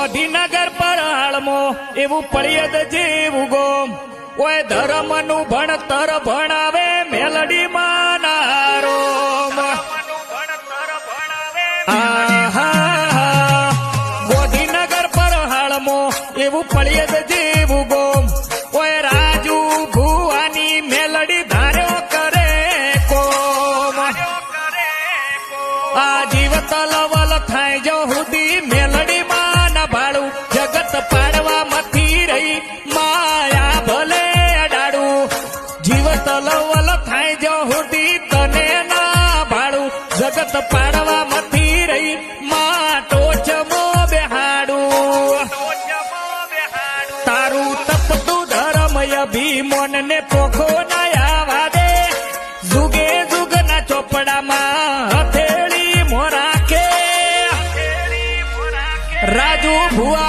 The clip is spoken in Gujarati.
ગોધીનગર પર હાલમો એવું પળિયદ જેવું ગોમ ઓય ધર્મ નું ભણતર ભણાવે મેલડી માનારો ગોધીનગર પર હાલમો એવું પળિયદ જેવું ગોમ ઓય રાજુ ભુવાની મેલડી ધાર્યો કરે કોમ આ જીવ તલવલ થાય જો હુદી મેલડી માં ના ભાડું જગત પાડવા મથી રહી માયા ભલે અડાડું જીવ તલવલ થાય જો હુદી તને ના ભાડું જગત પાડવા મથી રહી માં ટોચમો બેહાડું તારું તપતું ધર્મ અભિમન ને પોખો ના આવા દે જુગે જુગ ના ચોપડામાં હથેળી મોરાખે રાજુ ભુવા